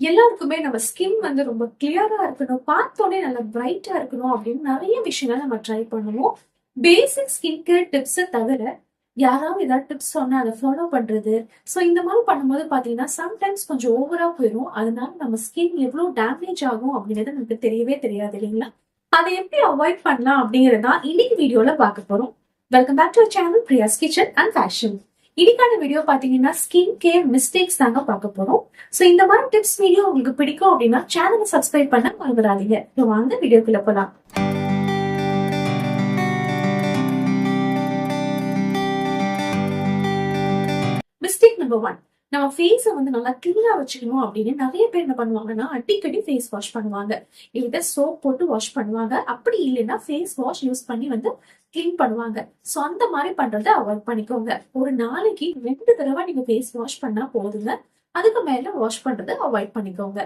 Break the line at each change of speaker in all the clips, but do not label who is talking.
எல்லாருக்குமே நம்ம ஸ்கின் வந்து ரொம்ப கிளியரா இருக்கணும், பார்த்தோனே நல்லா பிரைட்டா இருக்கணும் அப்படின்னு நிறைய விஷயங்கள் நம்ம ட்ரை பண்ணுவோம். பேசிக் ஸ்கின் கேர் டிப்ஸ தவிர, யாராவது ஏதாவது டிப்ஸ் சொன்னா அத ஃபாலோ பண்றது. ஸோ இந்த மாதிரி பண்ணும்போது பார்த்தீங்கன்னா, சம்டைம்ஸ் கொஞ்சம் ஓவரா போயிரும். அதனால நம்ம ஸ்கின் எவ்ளோ டேமேஜ் ஆகும் அப்படிங்கிறது நமக்கு தெரியவே தெரியாது இல்லைங்களா? அத எப்படி அவாய்ட் பண்ணலாம் அப்படிங்கிறது தான் இன்னைக்கு வீடியோல பார்க்க போறோம். Welcome back to our channel Priya's kitchen and fashion. இன்னைக்கான வீடியோ பாத்தீங்கன்னா ஸ்கின் கேர் மிஸ்டேக்ஸ் தாங்க பார்க்க போறோம். சோ இந்த மாதிரி டிப்ஸ் வீடியோ உங்களுக்கு பிடிக்கும் அப்படின்னா சேனலை சப்ஸ்கிரைப் பண்ண மறந்துடாதீங்க. வாங்க வீடியோக்குள்ள போலாம். Mistake number 1. நம்ம ஃபேஸ வந்து நல்லா கிளீனா வச்சுக்கணும் அப்படின்னு நிறைய பேர் என்ன பண்ணுவாங்கன்னா, அடிக்கடி ஃபேஸ் வாஷ் பண்ணுவாங்க. இல்ல சோப் போட்டு வாஷ் பண்ணுவாங்க. அப்படி இல்லைன்னா ஃபேஸ் வாஷ் யூஸ் பண்ணி வந்து கிளீன் பண்ணுவாங்க. சோ அந்த மாதிரி பண்றதை அவாய்ட் பண்ணிக்கோங்க. ஒரு நாளைக்கு 2 தடவை நீங்க ஃபேஸ் வாஷ் பண்ணா போதுங்க. அதுக்கு மேல வாஷ் பண்றதை அவாய்ட் பண்ணிக்கோங்க.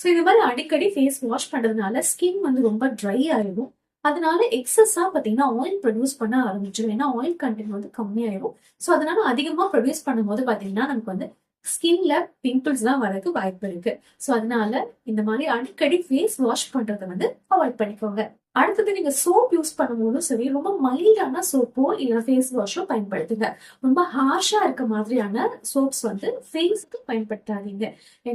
சோ இது மாதிரி அடிக்கடி ஃபேஸ் வாஷ் பண்றதுனால ஸ்கின் வந்து ரொம்ப ட்ரை ஆயிடும். அதனால எக்ஸஸா பாத்தீங்கன்னா ஆயில் ப்ரொடியூஸ் பண்ண ஆரம்பிச்சிடும். ஏன்னா ஆயில் கண்டென்ட் வந்து கம்மியாயிரும். சோ அதனால அதிகமா ப்ரொடியூஸ் பண்ணும்போது பாத்தீங்கன்னா நமக்கு வந்து ஸ்கின்ல பிம்பிள்ஸ் எல்லாம் வரதுக்கு வாய்ப்பு இருக்கு. சோ அதனால இந்த மாதிரி அடிக்கடி ஃபேஸ் வாஷ் பண்றதை வந்து அவாய்ட் பண்ணிக்கோங்க. அடுத்தது நீங்க சோப் யூஸ் பண்ணும்போதும் சரி, ரொம்ப மைல்டான சோப்போ இல்ல ஃபேஸ் வாஷோ பயன்படுத்துங்க. ரொம்ப ஹார்ஷா இருக்க மாதிரியான சோப்ஸ் வந்து ஃபேஸ்க்கு பயன்படுத்தாதீங்க.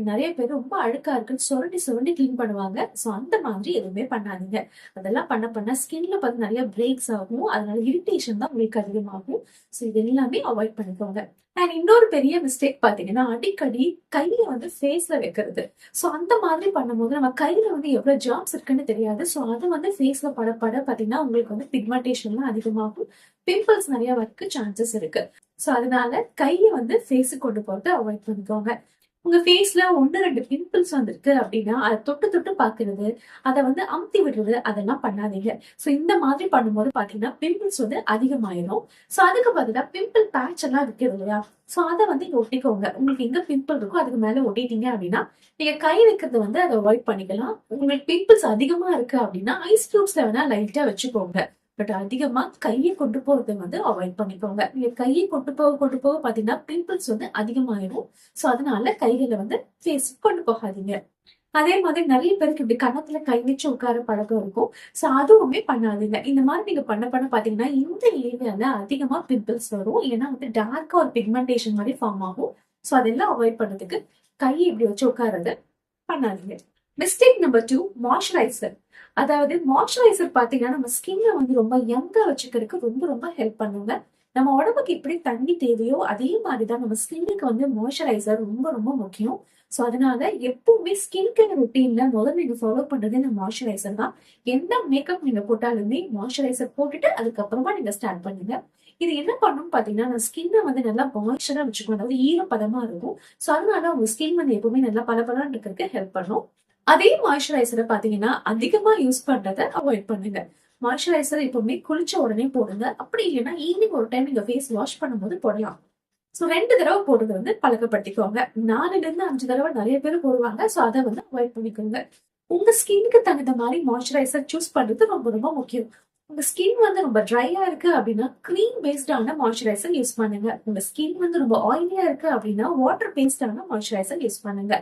நிறைய பேர் ரொம்ப அழுக்கா இருக்குன்னு சுரண்டி சுரண்டி கிளீன் பண்ணுவாங்க. சோ அந்த மாதிரி எதுவுமே பண்ணாதீங்க. அதெல்லாம் பண்ண ஸ்கின்ல பார்த்து நிறைய பிரேக்ஸ் ஆகும். அதனால இரிட்டேஷன் தான் உங்களுக்கு அதிகமாகும். சோ இது எல்லாமே அவாய்ட் பண்ணிக்கோங்க. அண்ட் இன்னொரு பெரிய மிஸ்டேக் பாத்தீங்கன்னா, அடிக்கடி கையில வந்து ஃபேஸ்ல வைக்கிறது. சோ அந்த மாதிரி பண்ணும்போது நம்ம கையில வந்து எவ்வளவு ஜெர்ம்ஸ் இருக்குன்னு தெரியாது. சோ அது வந்து ஃபேஸ்ல பட பாத்தீங்கன்னா உங்களுக்கு வந்து பிக்மெண்டேஷன்லாம் அதிகமாகும். பிம்பிள்ஸ் நிறைய வரக்கு சான்சஸ் இருக்கு. சோ அதனால கையை வந்து ஃபேஸுக்கு கொண்டு போறதை அவாய்ட் பண்ணிக்கோங்க. உங்க ஃபேஸ்ல 1, 2 பிம்பிள்ஸ் வந்திருக்கு அப்படின்னா, அத தொட்டு தொட்டு பாக்குறது, அத வந்து அமுத்தி விடுறது அதெல்லாம் பண்ணாதீங்க. சோ இந்த மாதிரி பண்ணும்போது பாத்தீங்கன்னா பிம்பிள்ஸ் வந்து அதிகமாயிரும். சோ அதுக்கு பதிலா பிம்பிள் பேட்ச் எல்லாம் இருக்கு இல்லையா? சோ அத வந்து இங்க ஒட்டிக்கோங்க. உங்களுக்கு எங்க பிம்பிள் இருக்கோ அதுக்கு மேல ஒட்டிட்டீங்க அப்படின்னா, நீங்க கை வைக்கிறது வந்து அதை அவாய்ட் பண்ணிக்கலாம். உங்களுக்கு பிம்பிள்ஸ் அதிகமா இருக்கு அப்படின்னா ஐஸ் கியூப்ஸ்ல வேணா லைட்டா வச்சுக்கோங்க. பட் அதிகமா கையை கொண்டு போறதை வந்து அவாய்ட் பண்ணிக்கோங்க. நீங்க கையை கொண்டு போக பாத்தீங்கன்னா பிம்பிள்ஸ் வந்து அதிகமாயிரும். சோ அதனால கைகளை வந்து ஃபேஸ் கொண்டு போகாதீங்க. அதே மாதிரி நிறைய பேருக்கு இப்படி கன்னத்துல கை வச்சு உட்கார பழக்கம் இருக்கும். சோ அதுவுமே பண்ணாதீங்க. இந்த மாதிரி நீங்க பண்ண பாத்தீங்கன்னா இந்த ஏரியால அதிகமா பிம்பிள்ஸ் வரும். இல்லைன்னா வந்து டார்க்கா ஒரு பிக்மெண்டேஷன் மாதிரி ஃபார்ம் ஆகும். சோ அதெல்லாம் அவாய்ட் பண்றதுக்கு கையை இப்படி வச்சு உட்காரத பண்ணாதீங்க. Mistake number 2, moisturiser. அதாவது மாய்ஸ்சரைசர் பாத்தீங்கன்னா நம்ம ஸ்கின்ன வந்து ரொம்ப யங்கா வச்சுக்கிறதுக்கு ரொம்ப ரொம்ப ஹெல்ப் பண்ணுங்க. நம்ம உடம்புக்கு எப்படி தண்ணி தேவையோ அதே மாதிரிதான் நம்ம ஸ்கின்னுக்கு வந்து மாய்ஸ்சரைசர் ரொம்ப ரொம்ப முக்கியம். சோ அதனால எப்பவுமே ஸ்கின் கேர் ரொட்டீன்ல முதல்ல நீங்க ஃபாலோ பண்றது இந்த மாய்ஸ்சரைசர் தான். எந்த மேக்கப் நீங்க போட்டாலுமே மாய்ஸ்சரைசர் போட்டுட்டு அதுக்கப்புறமா நீங்க ஸ்டார்ட் பண்ணுங்க. இது என்ன பண்ணும் பாத்தீங்கன்னா நம்ம ஸ்கின்னை வந்து நல்லா மாய்ஸ்சரா வச்சுக்கணும். அதாவது ஈரப்பதமா இருக்கும். சோ அதனால உங்க ஸ்கின் வந்து எப்பவுமே நல்லா பளபளன்னு இருக்கிறதுக்கு ஹெல்ப் பண்ணும். அதே மாய்ஸ்சரைசரை பாத்தீங்கன்னா அதிகமா யூஸ் பண்றதை அவாய்ட் பண்ணுங்க. மாய்ஸ்சரைசர் எப்பவுமே குளிச்ச உடனே போடுங்க. அப்படி இல்லைன்னா ஈவினிங் ஒரு டைம் நீங்க ஃபேஸ் வாஷ் பண்ணும்போது போடலாம். சோ 2 தடவை போடுறது வந்து பழக்கப்படுத்திக்கோங்க. 4ல இருந்து 5 தடவை நிறைய பேர் போடுவாங்க. சோ அதை வந்து அவாய்ட் பண்ணிக்கோங்க. உங்க ஸ்கின்னுக்கு தகுந்த மாதிரி மாய்ஸ்சரைசர் சூஸ் பண்றது ரொம்ப ரொம்ப முக்கியம். உங்க ஸ்கின் வந்து ரொம்ப ட்ரையா இருக்கு அப்படின்னா கிரீம் பேஸ்டான மாய்ஸ்சரைசர் யூஸ் பண்ணுங்க. உங்க ஸ்கின் வந்து ரொம்ப ஆயிலியா இருக்கு அப்படின்னா வாட்டர் பேஸ்டான மாய்ஸ்சரைசர் யூஸ் பண்ணுங்க.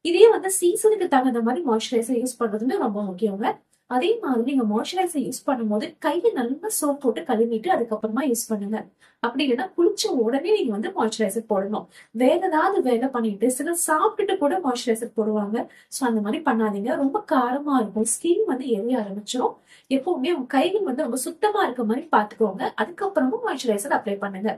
இதே வந்து சீசனுக்கு தகுந்த மாதிரி மாய்ஸ்சரைசர் யூஸ் பண்றதுமே ரொம்ப முக்கியங்க. அதே மாதிரி நீங்க மாய்ஸ்சரைசர் யூஸ் பண்ணும்போது கையை நல்லா சோப் போட்டு கழுவிட்டு அதுக்கப்புறமா யூஸ் பண்ணுங்க. அப்படி இல்லைன்னா குளிச்ச உடனே நீங்க வந்து மாய்ஸ்சரைசர் போடணும். வேற ஏதாவது வேலை பண்ணிட்டு சிலர் சாப்பிட்டுட்டு கூட மாய்ஸ்சரைசர் போடுவாங்க. சோ அந்த மாதிரி பண்ணாதீங்க. ரொம்ப காரமா இருக்கும். ஸ்கின் வந்து எரிய ஆரம்பிச்சிடும். எப்பவுமே உங்க கைகள் வந்து ரொம்ப சுத்தமா இருக்க மாதிரி பாத்துக்கோங்க. அதுக்கப்புறமும் மாய்ஸ்சரைசர் அப்ளை பண்ணுங்க.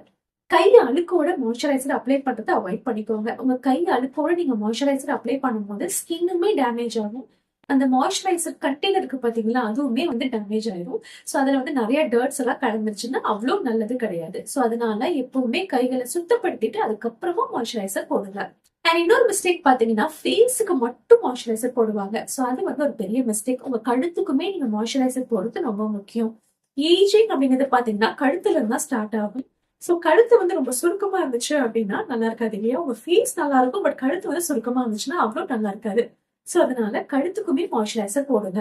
கை அழுக்கோட மாய்ஸ்சரைசர் அப்ளை பண்றதை அவாய்ட் பண்ணிக்கோங்க. உங்க கை அழுக்கோட நீங்க மாய்ஸ்சரைசர் அப்ளை பண்ணும்போது ஸ்கின்னுமே டேமேஜ் ஆகும். அந்த மாய்ஸ்சரைசர் கண்டெய்னர் இருக்கு பாத்தீங்களா, அதுவுமே வந்து டேமேஜ் ஆயிடும். சோ அதுல வந்து நிறைய டர்ட்ஸ் எல்லாம் கலந்துருச்சுன்னா அவ்வளவு நல்லது கிடையாது. சோ அதனால எப்பவுமே கைகளை சுத்தப்படுத்திட்டு அதுக்கப்புறமா மாய்ஸ்சரைசர் போடுங்க. அண்ட் இன்னொரு மிஸ்டேக் பாத்தீங்கன்னா ஃபேஸுக்கு மட்டும் மாய்ஸ்சரைசர் போடுவாங்க. சோ அது வந்து ஒரு பெரிய மிஸ்டேக். உங்க கழுத்துக்குமே நீங்க மாய்ஸ்சரைசர் போடுறது ரொம்ப முக்கியம். ஏஜிங் அப்படிங்கிறது பாத்தீங்கன்னா கழுத்துல இருந்தா ஸ்டார்ட் ஆகும். சோ கழுத்து வந்து ரொம்ப சுருக்கமா இருந்துச்சு அப்படின்னா நல்லா இருக்காது இல்லையா? உங்க ஃபேஸ் நல்லா இருக்கும். பட் கழுத்து வந்து சுருக்கமா இருந்துச்சுன்னா அவ்வளவு நல்லா இருக்காது. சோ அதனால கழுத்துக்குமே மாய்ஸ்சரைசர் போடுங்க.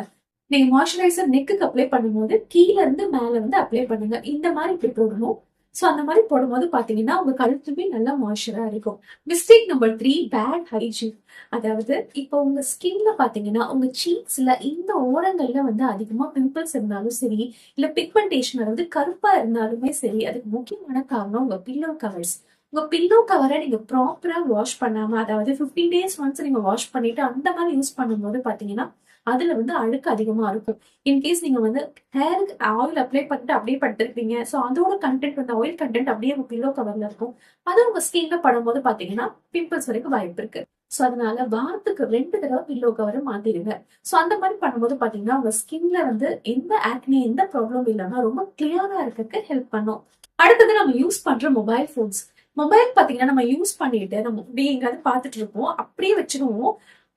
நீங்க மாய்ஸ்சரைசர் நெக்குக்கு அப்ளை பண்ணும்போது கீழ இருந்து மேல வந்து அப்ளை பண்ணுங்க. இந்த மாதிரி இப்படி போடணும். சோ அந்த மாதிரி போடும்போது பாத்தீங்கன்னா உங்க கழுத்துமே நல்லா மாய்ஸ்சரா இருக்கும். Mistake number 3, bad hygiene. அதாவது இப்போ உங்க ஸ்கின்ல பாத்தீங்கன்னா உங்க சீக்ஸ்ல இந்த ஓரங்கள்ல வந்து அதிகமா பிம்பிள்ஸ் இருந்தாலும் சரி, இல்ல பிக்மெண்டேஷன் அதாவது கருப்பா இருந்தாலுமே சரி, அதுக்கு முக்கியமான காரணம் உங்க பில்லோ கவர்ஸ். உங்க பில்லோ கவரை நீங்க ப்ராப்பரா வாஷ் பண்ணாம, அதாவது 15 டேஸ் ஒன்ஸ் நீங்க வாஷ் பண்ணிட்டு அந்த மாதிரி யூஸ் பண்ணும்போது பாத்தீங்கன்னா அதுல வந்து அழுக்கு அதிகமா இருக்கும். இன்கேஸ் நீங்க வந்து ஹேருக்கு ஆயில் அப்ளை பண்ணிட்டு அப்படியே படுத்திருப்பீங்க. சோ அதோட கண்டென்ட் வந்து ஆயில் கண்டென்ட் அப்படியே உங்க பில்லோ கவர்ல இருக்கும். அது உங்க ஸ்கின்ல படும்போது பாத்தீங்கன்னா பிம்பிள்ஸ் வரைக்கும் வாய்ப்பு இருக்கு. சோ அதனால வாரத்துக்கு 2 தடவை பில்லோ கவரை மாத்திடுங்க. சோ அந்த மாதிரி பண்ணும்போது பாத்தீங்கன்னா உங்க ஸ்கின்ல வந்து எந்த ஆக்னி எந்த ப்ராப்ளம் இல்லாம ரொம்ப கிளியரா இருக்கிறதுக்கு ஹெல்ப் பண்ணும். அடுத்தது நம்ம யூஸ் பண்ற மொபைல் போன்ஸ். மொபைல் பாத்தீங்கன்னா நம்ம யூஸ் பண்ணிட்டு நம்ம அப்படியே எங்காவது பாத்துட்டு இருப்போம், அப்படியே வச்சிருவோம்.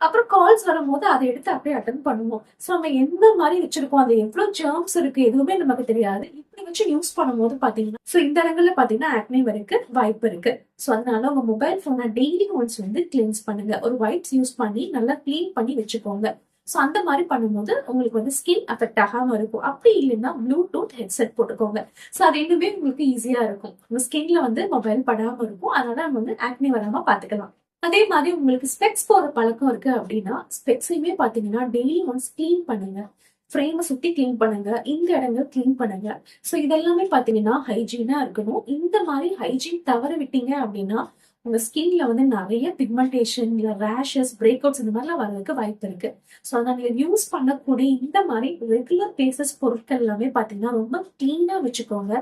அப்புறம் கால்ஸ் வரும்போது அதை எடுத்து அப்படியே அட்டன் பண்ணுவோம். சோ நம்ம எந்த மாதிரி வச்சிருக்கோம், அது எவ்வளவு ஜெர்ம்ஸ் இருக்கு எதுவுமே நமக்கு தெரியாது. இப்படி வச்சு யூஸ் பண்ணும்போது பாத்தீங்கன்னா சோ இந்த இடங்கள்ல பாத்தீங்கன்னா ஆக்னி வரைக்கு வாய்ப்பு இருக்கு. சோ அதனால உங்க மொபைல் போனை டெய்லி ஒன்ஸ் வந்து கிளீன்ஸ் பண்ணுங்க. ஒரு வைப்ஸ் யூஸ் பண்ணி நல்லா கிளீன் பண்ணி வச்சுக்கோங்க. சோ அந்த மாதிரி பண்ணும்போது உங்களுக்கு வந்து ஸ்கின் அஃபெக்ட் ஆகாம இருக்கும். அப்படி இல்லைன்னா ப்ளூடூத் ஹெட்செட் போட்டுக்கோங்க. சோ அது இன்னுமே உங்களுக்கு ஈஸியா இருக்கும். உங்க ஸ்கின்ல வந்து மொபைல் படாம இருக்கும். அதனால நம்ம வந்து ஆக்னி வராம பாத்துக்கலாம். அதே மாதிரி உங்களுக்கு ஸ்பெக்ஸ் போடுற பழக்கம் இருக்கு அப்படின்னா ஸ்பெக்ஸையுமே பாத்தீங்கன்னா டெய்லி ஒன்ஸ் கிளீன் பண்ணுங்க. ஃப்ரேமை சுத்தி கிளீன் பண்ணுங்க, இந்த இடங்கள் கிளீன் பண்ணுங்க. சோ இதெல்லாமே பாத்தீங்கன்னா ஹைஜீனா இருக்கணும். இந்த மாதிரி ஹைஜீன் தவற விட்டீங்க அப்படின்னா உங்க ஸ்கின்ல வந்து நிறைய பிக்மெண்டேஷன் இல்ல ரேஷஸ் பிரேக் அவுட்ஸ் இந்த மாதிரிலாம் வர்றதுக்கு வாய்ப்பு இருக்கு. சோ அதனால நீங்க யூஸ் பண்ணக்கூடிய இந்த மாதிரி ரெகுலர் பேசஸ் பொருட்கள் எல்லாமே பாத்தீங்கன்னா ரொம்ப கிளீனா வச்சுக்கோங்க.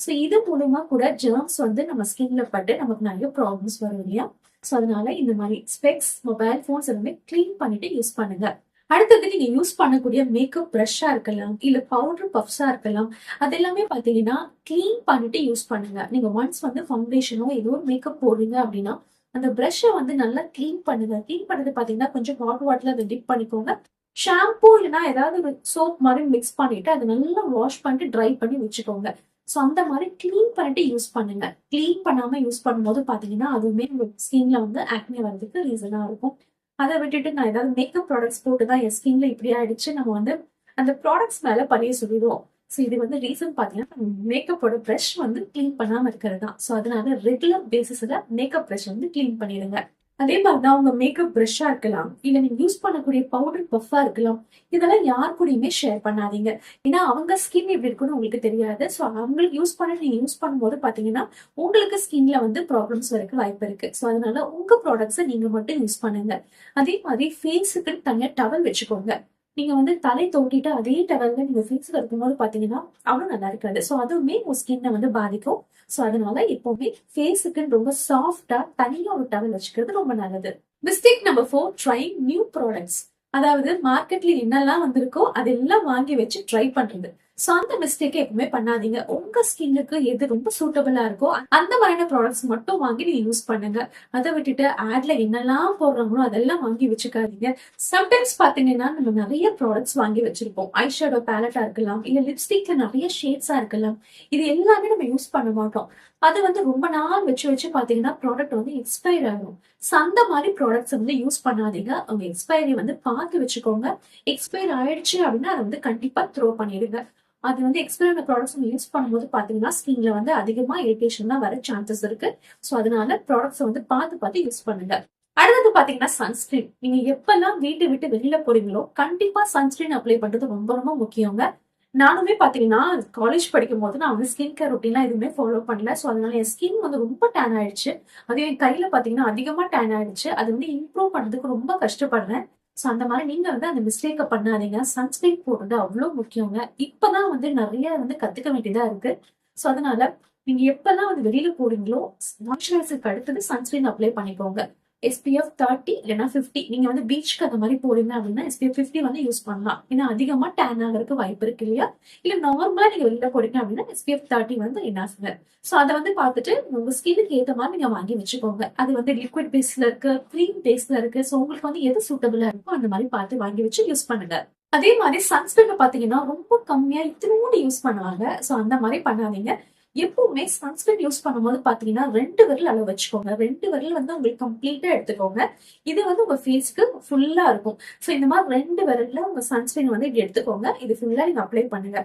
சோ இது மூலமா கூட ஜெர்ம்ஸ் வந்து நம்ம ஸ்கின்ல பட்டு நமக்கு நிறைய ப்ராப்ளம்ஸ் வரும் இல்லையா. சோ அதனால இந்த மாதிரி ஸ்பெக்ஸ் மொபைல் போன்ஸ் எல்லாமே கிளீன் பண்ணிட்டு யூஸ் பண்ணுங்க. அடுத்தது நீங்க யூஸ் பண்ணக்கூடிய மேக்கப் ப்ரஷ்ஷா இருக்கலாம், இல்ல பவுடர் பஃப்ஸா இருக்கலாம். அது எல்லாமே பாத்தீங்கன்னா கிளீன் பண்ணிட்டு யூஸ் பண்ணுங்க. நீங்க ஒன்ஸ் வந்து ஃபவுண்டேஷனோ ஏதோ ஒரு மேக்கப் போடுறீங்க அப்படின்னா அந்த ப்ரஷ்ஷை வந்து நல்லா கிளீன் பண்ணுங்க. கிளீன் பண்ணது பாத்தீங்கன்னா கொஞ்சம் ஹாட் வாட்டர்ல அதை டிப் பண்ணிக்கோங்க. ஷாம்பூ இல்லைன்னா ஏதாவது ஒரு சோப் மாதிரி மிக்ஸ் பண்ணிட்டு அதை நல்லா வாஷ் பண்ணிட்டு ட்ரை பண்ணி வச்சுக்கோங்க. சோ அந்த மாதிரி கிளீன் பண்ணிட்டு யூஸ் பண்ணுங்க. கிளீன் பண்ணாம யூஸ் பண்ணும்போது பாத்தீங்கன்னா அதுவுமே உங்க ஸ்கின்ல வந்து ஆக்னி வர்றதுக்கு ரீசனா இருக்கும். அதை விட்டுட்டு நான் ஏதாவது மேக்கப் ப்ராடக்ட்ஸ் போட்டுதான் என் ஸ்கின்ல இப்படி ஆயிடுச்சு நம்ம வந்து அந்த ப்ராடக்ட்ஸ் மேல பழிய சொல்லிடுவோம். சோ இது வந்து ரீசன் பாத்தீங்கன்னா மேக்கப்போட ப்ரஷ் வந்து கிளீன் பண்ணாம இருக்கிறது தான். சோ அதனால ரெகுலர் பேசிஸ்ல மேக்கப் ப்ரஷ் வந்து கிளீன் பண்ணிடுங்க. அதே மாதிரிதான் உங்க மேக்கப் ப்ரஷ்ஷா இருக்கலாம், இல்ல நீங்க யூஸ் பண்ணக்கூடிய பவுடர் பஃபா இருக்கலாம். இதெல்லாம் யார் கூடயுமே ஷேர் பண்ணாதீங்க. ஏன்னா அவங்க ஸ்கின் எப்படி இருக்குன்னு உங்களுக்கு தெரியாது. சோ அவங்களுக்கு யூஸ் பண்ண நீங்க யூஸ் பண்ணும்போது பாத்தீங்கன்னா உங்களுக்கு ஸ்கின்ல வந்து ப்ராப்ளம்ஸ் வரைக்கும் வாய்ப்பு இருக்கு. சோ அதனால உங்க ப்ராடக்ட்ஸை நீங்க மட்டும் யூஸ் பண்ணுங்க. அதே மாதிரி ஃபேஸுக்கு தனியா டவல் வச்சுக்கோங்க. நீங்க வந்து தலை தோட்டிட்டு அதே டவல்ல நீங்க ஃபேஸ்ல இருக்கும்போது பாத்தீங்கன்னா அவ்வளவு நல்லா இருக்காது. சோ அதுவுமே உங்க ஸ்கின்னை வந்து பாதிக்கும். சோ அதனால எப்பவுமே ஃபேஸுக்கு ரொம்ப சாஃப்டா தனியா ஒரு டவல் வச்சுக்கிறது ரொம்ப நல்லது. Mistake number 4, trying new products. அதாவது மார்க்கெட்ல என்னெல்லாம் வந்திருக்கோ அதெல்லாம் வாங்கி வச்சு ட்ரை பண்றது. சோ அந்த மிஸ்டேக்கை எப்பவுமே பண்ணாதீங்க. உங்க ஸ்கின்னுக்கு எது ரொம்ப சூட்டபிளா இருக்கோ அந்த மாதிரியான ப்ராடக்ட்ஸ் மட்டும் வாங்கி நீங்க யூஸ் பண்ணுங்க. அதை விட்டுட்டு ஆட்ல என்னெல்லாம் போடுறாங்களோ அதெல்லாம் வாங்கி வச்சுக்காதீங்க. சம்டைம்ஸ் பாத்தீங்கன்னா நம்ம நிறைய ப்ராடக்ட்ஸ் வாங்கி வச்சிருப்போம். ஐ ஷேடோ பேலட்டா இருக்கலாம், இல்ல லிப்ஸ்டிக்ல நிறைய ஷேட்ஸா இருக்கலாம். இது எல்லாமே நம்ம யூஸ் பண்ண மாட்டோம். அது வந்து ரொம்ப நாள் வச்சு வச்சு பாத்தீங்கன்னா ப்ராடக்ட் வந்து எக்ஸ்பயர் ஆகும். சோ அந்த மாதிரி ப்ராடக்ட்ஸ் வந்து யூஸ் பண்ணாதீங்க. உங்க எக்ஸ்பைரி வந்து பார்த்து வச்சுக்கோங்க. எக்ஸ்பயர் ஆயிடுச்சு அப்படின்னா அதை வந்து கண்டிப்பா த்ரோ பண்ணிடுங்க. அது வந்து எக்ஸ்பயர் ஆன ப்ராடக்ட்ஸ் யூஸ் பண்ணும்போது பாத்தீங்கன்னா ஸ்கின்ல வந்து அதிகமா இரிட்டேஷன் தான் வர சான்சஸ் இருக்கு. சோ அதனால ப்ராடக்ட்ஸ் வந்து பார்த்து பார்த்து யூஸ் பண்ணுங்க. அடுத்தது பாத்தீங்கன்னா சன்ஸ்கிரீன். நீங்க எப்பெல்லாம் வீட்டை விட்டு வெளியில போறீங்களோ கண்டிப்பா சன்ஸ்கிரீன் அப்ளை பண்றது ரொம்ப ரொம்ப முக்கியங்க. நானுமே பாத்தீங்கன்னா காலேஜ் படிக்கும் போது நான் வந்து ஸ்கின் கேர் ரொட்டீன்லாம் எதுவுமே ஃபாலோ பண்ணல. சோ அதனால என் ஸ்கின் வந்து ரொம்ப டேன் ஆயிடுச்சு. அது என் கையில பாத்தீங்கன்னா அதிகமா டேன் ஆயிடுச்சு. அது வந்து இம்ப்ரூவ் பண்றதுக்கு ரொம்ப கஷ்டப்படுறேன். சோ அந்த மாதிரி நீங்க வந்து அந்த மிஸ்டேக்க பண்ணாதீங்க. சன்ஸ்கிரீன் போடுறது அவ்வளவு முக்கியங்க. இப்பதான் வந்து நிறைய வந்து கத்துக்க வேண்டியதா இருக்கு. சோ அதனால நீங்க எப்பெல்லாம் வந்து வெளியில போறீங்களோ மாய்ஸ்சரைசருக்கு அடுத்தது சன்ஸ்கிரீன் அப்ளை பண்ணிக்கோங்க. SPF 30 இல்லைன்னா 50. நீங்க வந்து பீச்சுக்கு அந்த மாதிரி போறீங்க அப்படின்னா SPF 50 வந்து யூஸ் பண்ணலாம். ஏன்னா அதிகமா டேன் ஆகிறதுக்கு வாய்ப்பு இருக்கு இல்லையா. இல்ல நார்மலா நீங்க வெளியில போறீங்க அப்படின்னா SPF 30 வந்து என்ன. சோ அதை வந்து பார்த்துட்டு உங்க ஸ்கின்னுக்கு ஏத்த மாதிரி நீங்க வாங்கி வச்சுக்கோங்க. அது வந்து லிக்விட் பேஸ்ல இருக்கு, கிரீம் பேஸ்ல இருக்கு. சோ உங்களுக்கு வந்து எது சூட்டபிளா இருக்கோ அந்த மாதிரி பார்த்து வாங்கி வச்சு யூஸ் பண்ணுங்க. அதே மாதிரி சன்ஸ்கிரீன் பாத்தீங்கன்னா ரொம்ப கம்மியா இத்தினோண்டு யூஸ் பண்ணுவாங்க. சோ அந்த மாதிரி பண்ணாதீங்க. எப்பவுமே சன்ஸ்கிரீன் யூஸ் பண்ணும்போது பாத்தீங்கன்னா 2 விரல் அளவு வச்சுக்கோங்க. 2 விரல் வந்து உங்களுக்கு கம்ப்ளீட்டா எடுத்துக்கோங்க. இது வந்து உங்க ஃபேஸ்க்கு ஃபுல்லா இருக்கும். சோ இந்த மாதிரி 2 விரல்ல உங்க சன்ஸ்கிரீன் வந்து இப்படி எடுத்துக்கோங்க. இது ஃபுல்லா நீங்க அப்ளை பண்ணுங்க.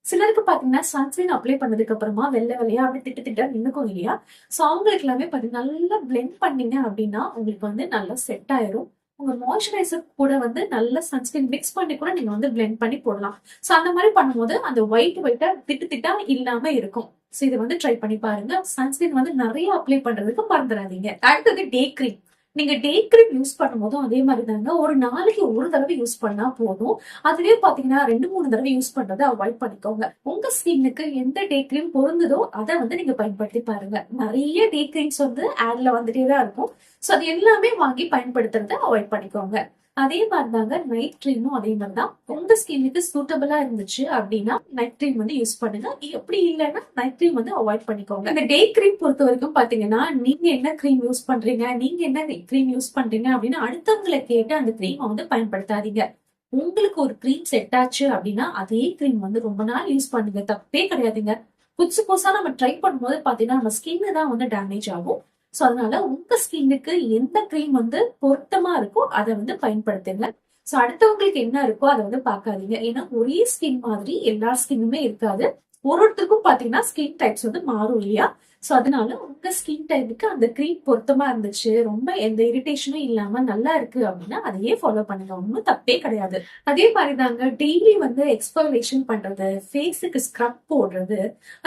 சிலருக்கு பாத்தீங்கன்னா சன்ஸ்கிரீன் அப்ளை பண்ணதுக்கு அப்புறமா வெள்ளை வெள்ளையா அப்படி திட்டு திட்டா நின்னுக்கும் இல்லையா? சோ அவங்களுக்கு எல்லாமே பாத்தீங்கன்னா நல்லா பிளெண்ட் பண்ணீங்க அப்படின்னா உங்களுக்கு வந்து நல்லா செட் ஆயிரும். உங்க மாய்ஸ்சரைசர் கூட வந்து நல்ல சன்ஸ்கிரீன் மிக்ஸ் பண்ணி கூட நீங்க வந்து பிளெண்ட் பண்ணி போடலாம். சோ அந்த மாதிரி பண்ணும்போது அந்த ஒயிட்டா திட்டு திட்டா இல்லாம இருக்கும். சோ இதை வந்து ட்ரை பண்ணி பாருங்க. சன்ஸ்கிரீன் வந்து நிறைய அப்ளை பண்றதுக்கு மறந்துடாதீங்க. அடுத்தது டே கிரீம். நீங்க டே கிரீம் யூஸ் பண்ணும்போதும் அதே மாதிரி தாங்க. ஒரு நாளைக்கு ஒரு தடவை யூஸ் பண்ணா போதும். அதுவே பாத்தீங்கன்னா 2, 3 தடவை யூஸ் பண்றதை அவாய்ட் பண்ணிக்கோங்க. உங்க ஸ்கின்னுக்கு எந்த டே கிரீம் பொருந்துதோ அதை வந்து நீங்க பயன்படுத்தி பாருங்க. நிறைய டே கிரீம்ஸ் வந்து ஆட்ல வந்துட்டே தான் இருக்கும். சோ அது எல்லாமே வாங்கி பயன்படுத்துறதை அவாய்ட் பண்ணிக்கோங்க. அதே மாதிரிதாங்க நைட் கிரீமும் அதே மாதிரிதான். உங்க ஸ்கின்னுக்கு சூட்டபிளா இருந்துச்சு அப்படின்னா நைட் கிரீம் வந்து யூஸ் பண்ணுங்க. எப்படி இல்லைன்னா நைட் கிரீம் வந்து அவாய்ட் பண்ணிக்கோங்க. இந்த டே கிரீம் பொறுத்த வரைக்கும் பாத்தீங்கன்னா நீங்க என்ன கிரீம் யூஸ் பண்றீங்க, நீங்க என்ன கிரீம் யூஸ் பண்றீங்க அப்படின்னு அடுத்தவங்களை கேட்டு அந்த கிரீமை வந்து பயன்படுத்தாதீங்க. உங்களுக்கு ஒரு கிரீம் செட் ஆச்சு அப்படின்னா அதே கிரீம் வந்து ரொம்ப நாள் யூஸ் பண்ணுங்க. தப்பே கிடையாதுங்க. புதுசு புதுசா நம்ம ட்ரை பண்ணும்போது பாத்தீங்கன்னா நம்ம ஸ்கின் தான் வந்து டேமேஜ் ஆகும். சோ அதனால உங்க ஸ்கின்னுக்கு எந்த கிரீம் வந்து பொருத்தமா இருக்கோ அதை வந்து பயன்படுத்துங்க. சோ அடுத்தவங்களுக்கு என்ன இருக்கோ அதை வந்து பார்க்காதீங்க. ஏன்னா ஒரே ஸ்கின் மாதிரி எல்லா ஸ்கின்னுமே இருக்காது. ஒருத்தருக்கும் பாத்தீங்கன்னா ஸ்கின் டைப்ஸ் வந்து மாறும் இல்லையா? சோ அதனால உங்க ஸ்கின் டைப்புக்கு அந்த கிரீம் பொருத்தமா இருந்துச்சு, ரொம்ப எந்த இரிட்டேஷனும் இல்லாம நல்லா இருக்கு அப்படின்னா அதையே ஃபாலோ பண்ணுங்க. ஒன்றும் தப்பே கிடையாது. அதே மாதிரிதாங்க டெய்லி வந்து எக்ஸ்போலேஷன் பண்றது, ஃபேஸுக்கு ஸ்க்ரப் போடுறது,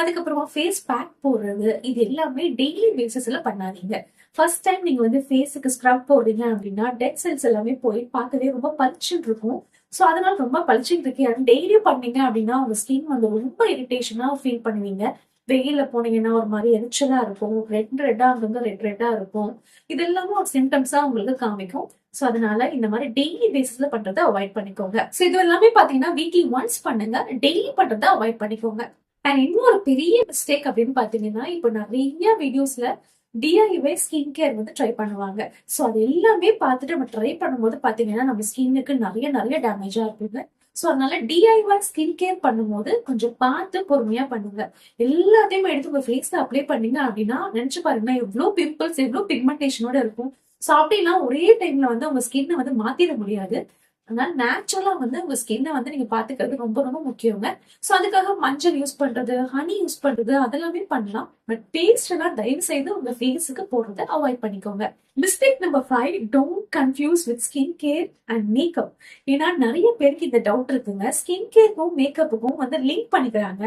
அதுக்கப்புறமா ஃபேஸ் பேக் போடுறது, இது எல்லாமே டெய்லி பேசிஸ்ல பண்ணாதீங்க. ஃபர்ஸ்ட் டைம் நீங்க வந்து ஃபேஸுக்கு ஸ்க்ரப் போடுறீங்க அப்படின்னா டெட் செல்ஸ் எல்லாமே போய் பார்க்கவே ரொம்ப பளிச்சுன்னு இருக்கும். சோ அதனால ரொம்ப பளிச்சுன்னு இருக்கு. டெய்லியும் பண்ணீங்க அப்படின்னா உங்க ஸ்கின் வந்து ரொம்ப இரிட்டேஷனா ஃபீல் பண்ணுவீங்க. வெயில்ல போனீங்கன்னா ஒரு மாதிரி எரிச்சலா இருக்கும். ரெட்டா அங்கங்க ரெட்டா இருக்கும். இது எல்லாமே ஒரு சிம்டம்ஸா உங்களுக்கு காமிக்கும். சோ அதனால இந்த மாதிரி டெய்லி பேசிஸ்ல பண்றதை அவாய்ட் பண்ணிக்கோங்க. சோ இது எல்லாமே பாத்தீங்கன்னா வீக்லி ஒன்ஸ் பண்ணுங்க. டெய்லி பண்றதை அவாய்ட் பண்ணிக்கோங்க. அண்ட் இன்னொரு பெரிய மிஸ்டேக் அப்படின்னு பாத்தீங்கன்னா இப்ப நிறைய வீடியோஸ்ல டிஐஒய் ஸ்கின் கேர் வந்து ட்ரை பண்ணுவாங்க. சோ அது எல்லாமே பார்த்துட்டு நம்ம ட்ரை பண்ணும்போது பாத்தீங்கன்னா நம்ம ஸ்கின்னுக்கு நிறைய நிறைய டேமேஜா இருக்குங்க. சோ அதனால டிஐஒய் ஸ்கின் கேர் பண்ணும்போது கொஞ்சம் பார்த்து பொறுமையா பண்ணுங்க. எல்லாத்தையுமே எடுத்து உங்க ஃபேஸ்ல அப்ளை பண்ணீங்க அப்படின்னா நினைச்சு பாருங்க எவ்வளவு பிம்பிள்ஸ் எவ்வளவு பிக்மெண்டேஷனோட இருக்கும். சோ அப்படிலாம் ஒரே டைம்ல வந்து உங்க ஸ்கின்னை வந்து மாத்திட முடியாது. அதனால நேச்சுரலா வந்து உங்க ஸ்கின்னை வந்து நீங்க பாத்துக்கிறது ரொம்ப ரொம்ப முக்கியங்க. சோ அதுக்காக மஞ்சள் யூஸ் பண்றது, ஹனி யூஸ் பண்றது அதெல்லாமே பண்ணலாம். பட் பேஸ்ட் எல்லாம் தயவு செய்து உங்க ஃபேஸுக்கு போடுறதை அவாய்ட் பண்ணிக்கோங்க. Mistake number 5, don't confuse with skin care and makeup. ஏன்னா நிறைய பேருக்கு இந்த டவுட் இருக்குங்க. ஸ்கின் கேருக்கும் மேக்கப்புக்கும் வந்து லிங்க் பண்ணிக்கிறாங்க.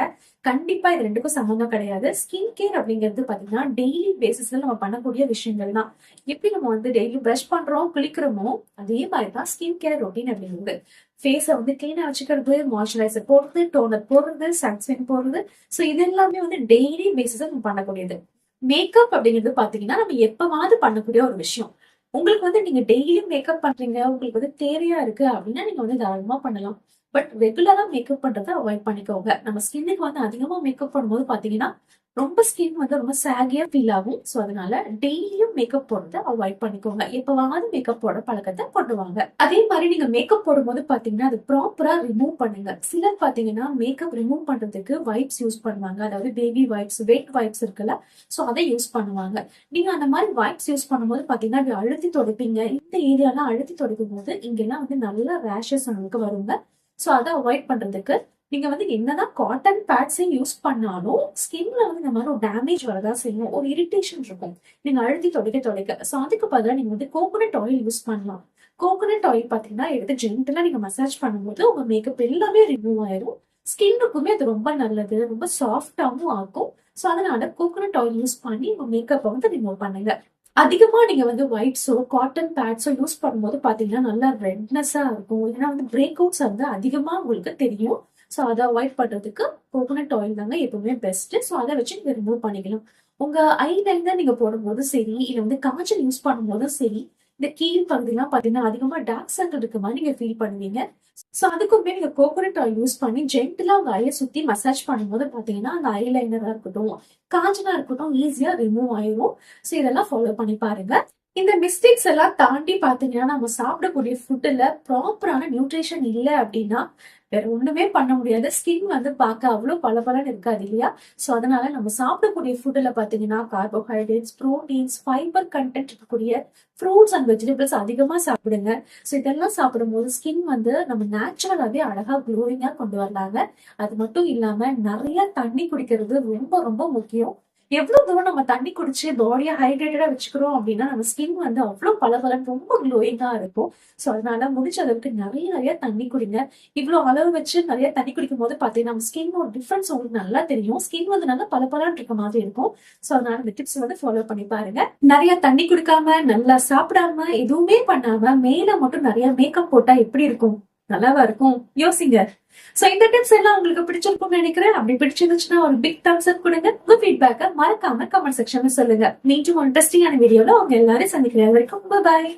கண்டிப்பா இது ரெண்டுக்கும் சம்மந்தம் கிடையாது. ஸ்கின் கேர் அப்படிங்கிறது பாத்தீங்கன்னா டெய்லி பேசிஸ்ல நம்ம பண்ணக்கூடிய விஷயங்கள் தான். எப்படி நம்ம வந்து டெய்லி பிரஷ் பண்றோம், குளிக்கிறோமோ அதே மாதிரிதான் ஸ்கின் கேர் ரொட்டீன் அப்படிங்கிறது. ஃபேஸை வந்து கிளீனா வச்சுக்கிறது, மாய்ஸ்சரைசர் போடுறது, டோனர் போடுறது, சன்ஸ்கிரீன் போடுறது. சோ இது எல்லாமே வந்து டெய்லி பேசிஸ்ல நம்ம பண்ணக்கூடியது. மேக்கப் அப்படிங்கிறது பாத்தீங்கன்னா நம்ம எப்பவாவது பண்ணக்கூடிய ஒரு விஷயம். உங்களுக்கு வந்து நீங்க டெய்லியும் மேக்கப் பண்றீங்க, உங்களுக்கு வந்து தேவையா இருக்கு அப்படின்னா நீங்க வந்து தாராளமா பண்ணலாம். பட் ரெகுலரா மேக்கப் பண்றதை அவாய்ட் பண்ணிக்கோங்க. நம்ம ஸ்கின்னுக்கு வந்து அதிகமா மேக்கப் பண்ணும்போது பாத்தீங்கன்னா ரொம்ப ஸ்கின் வந்து ரொம்ப சாகியா ஃபீல் ஆகும். சோ அதனால டெய்லியும் மேக்கப் போடுறதை அவாய்ட் பண்ணிக்கோங்க. எப்பவாவது மேக்கப் போட பழக்கத்தை கொண்டு வாங்க. அதே மாதிரி நீங்க மேக்கப் போடும்போது பாத்தீங்கன்னா அது ப்ராப்பரா ரிமூவ் பண்ணுங்க. சிலர் பாத்தீங்கன்னா மேக்கப் ரிமூவ் பண்றதுக்கு வைப்ஸ் யூஸ் பண்ணுவாங்க. அதாவது பேபி வைப்ஸ், வெட் வைப்ஸ் இருக்குல்ல, சோ அதை யூஸ் பண்ணுவாங்க. நீங்க அந்த மாதிரி வைப்ஸ் யூஸ் பண்ணும்போது பாத்தீங்கன்னா அது அழுத்தி துடைப்பீங்க. இந்த ஏரியாலாம் அழுத்தி துடைக்கும் போது இங்கெல்லாம் வந்து நல்ல ரேஷஸ் நமக்கு வருங்க. சோ அதை அவாய்ட் பண்றதுக்கு நீங்க வந்து என்னதான் காட்டன் பேட்ஸை யூஸ் பண்ணாலும் ஸ்கின்ல வந்து இந்த மாதிரி ஒரு டேமேஜ் வரதா செய்யும். ஒரு இரிட்டேஷன் இருக்கும் நீங்க அழுத்தி துடைக்க. சோ அதுக்கு பதிலாக நீங்க வந்து கோகோனட் ஆயில் யூஸ் பண்ணலாம். கோகோனட் ஆயில் பாத்தீங்கன்னா எடுத்து ஜென்டலா நீங்க மசாஜ் பண்ணும்போது உங்க மேக்கப் எல்லாமே ரிமூவ் ஆயிரும். ஸ்கின்னுக்குமே அது ரொம்ப நல்லது, ரொம்ப சாஃப்டாவும் ஆகும். சோ அதனால கோகோனட் ஆயில் யூஸ் பண்ணி உங்க மேக்கப்பை வந்து ரிமூவ் பண்ணுங்க. அதிகமா நீங்க வந்து ஒயிட்ஸோ காட்டன் பேட்ஸோ யூஸ் பண்ணும்போது பாத்தீங்கன்னா நல்லா ரெட்னஸா இருக்கும். ஏன்னா வந்து பிரேக் அவுட்ஸ் வந்து அதிகமா உங்களுக்கு தெரியும். சோ அதை அவாய்ட் பண்றதுக்கு கோகோனட் ஆயில் தாங்க எப்பவுமே பெஸ்ட். சோ அதை வச்சு நீங்க ரிமூவ் பண்ணிக்கலாம். உங்க ஐலைனர் நீங்க போடும்போது சரி, இல்ல வந்து காஜல் யூஸ் பண்ணும்போதும் சரி, இந்த கீழ் பகுதியெல்லாம் பாத்தீங்கன்னா அதிகமா டார்க் சர்க்கிள் இருக்க மாதிரி நீங்க ஃபீல் பண்ணுவீங்க. சோ அதுக்குமே நீங்க கோகோனட் ஆயில் யூஸ் பண்ணி ஜென்டலா உங்க ஐயை சுத்தி மசாஜ் பண்ணும்போது பாத்தீங்கன்னா அந்த ஐலைனரா இருக்கட்டும், காஜலா இருக்கட்டும் ஈஸியா ரிமூவ் ஆயிரும். சோ இதெல்லாம் ஃபாலோ பண்ணி பாருங்க. இந்த மிஸ்டேக்ஸ் எல்லாம் தாண்டி பாத்தீங்கன்னா நம்ம சாப்பிடக்கூடிய ஃபுட்டுல ப்ராப்பரான நியூட்ரிஷன் இல்ல அப்படின்னா வேற ஒண்ணுமே பண்ண முடியாது. ஸ்கின் வந்து பார்க்க அவ்வளவு பளபளன்னு இருக்காது இல்லையா? சோ அதனால நம்ம சாப்பிடக்கூடிய ஃபுட்டுல பாத்தீங்கன்னா கார்போஹைட்ரேட்ஸ், புரோட்டீன்ஸ், ஃபைபர் கண்டென்ட் இருக்கக்கூடிய ஃப்ரூட்ஸ் அண்ட் வெஜிடபிள்ஸ் அதிகமா சாப்பிடுங்க. சோ இதெல்லாம் சாப்பிடும்போது ஸ்கின் வந்து நம்ம நேச்சுரலாவே அழகா க்ளோயிங்கா கொண்டு வரலாங்க. அது மட்டும் இல்லாம நிறைய தண்ணி குடிக்கிறது ரொம்ப ரொம்ப முக்கியம். எவ்வளவு தூரம் நம்ம தண்ணி குடிச்சு பாடியை ஹைட்ரேட்டடா வச்சுக்கிறோம் அப்படின்னா நம்ம ஸ்கின் வந்து அவ்வளவு பளபளன்னு ரொம்ப க்ளோயிங்கா இருக்கும். சோ அதனால முடிஞ்ச அளவுக்கு நிறைய நிறைய தண்ணி குடிங்க. இவ்வளவு அளவு வச்சு நிறைய தண்ணி குடிக்கும் போது பாத்தீங்கன்னா நம்ம ஸ்கின்னோட டிஃபரன்ஸ் உங்களுக்கு நல்லா தெரியும். ஸ்கின் வந்து நல்லா பளபளன்னு இருக்க மாதிரி இருக்கும். சோ அதனால இந்த டிப்ஸ் வந்து ஃபாலோ பண்ணி பாருங்க. நிறைய தண்ணி குடிக்காம நல்லா சாப்பிடாம எதுவுமே பண்ணாம மேல மட்டும் நிறைய மேக்கப் போட்டா எப்படி இருக்கும்? நல்லாவா இருக்கும்? யோசிங்க. சோ இந்த டிப்ஸ் எல்லாம் உங்களுக்கு பிடிச்சிருக்கும்னு நினைக்கிறேன். அப்படி பிடிச்சிருந்துச்சுன்னா ஒரு பிக் தம்ஸ் அப் கொடுங்க. உங்க ஃபீட்பேக்கை மறக்காம கமெண்ட் செக்ஷன்ல சொல்லுங்க. மீண்டும் இன்ட்ரெஸ்டிங்கான வீடியோல உங்க எல்லாரும் சந்திக்கிறேன். வரைக்கும் பாய்.